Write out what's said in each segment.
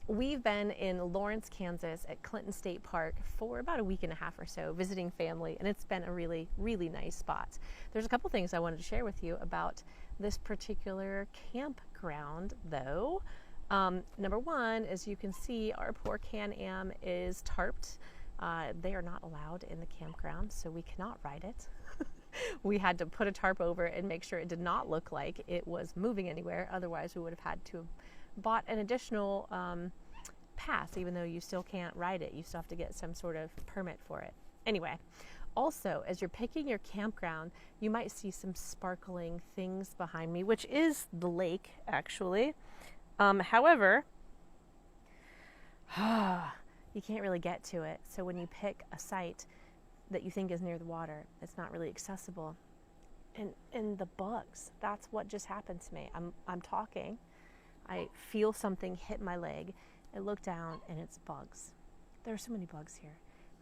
We've been in Lawrence, Kansas at Clinton State Park for about a week and a half or so visiting family, and it's been a really, really nice spot. There's a couple things I wanted to share with you about this particular campground though. Number one, as you can see, our poor Can-Am is tarped. They are not allowed in the campground, so we cannot ride it. We had to put a tarp over it and make sure it did not look like it was moving anywhere. Otherwise, we would have had to have bought an additional pass, even though you still can't ride it. You still have to get some sort of permit for it. Anyway, also, as you're picking your campground, you might see some sparkling things behind me, which is the lake, actually. However, you can't really get to it. So when you pick a site that you think is near the water, it's not really accessible. And the bugs, that's what just happened to me. I'm talking, I feel something hit my leg. I look down and it's bugs. There are so many bugs here.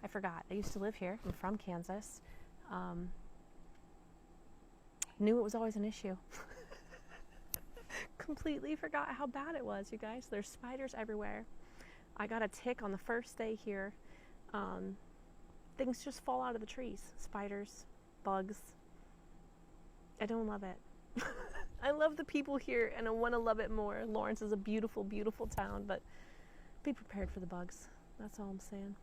I forgot. I used to live here. I'm from Kansas. Knew it was always an issue. Completely forgot how bad it was, you guys. There's spiders everywhere. I got a tick on the first day here. Things just fall out of the trees. Spiders, bugs. I don't love it. I love the people here and I want to love it more. Lawrence is a beautiful, beautiful town, but be prepared for the bugs. That's all I'm saying.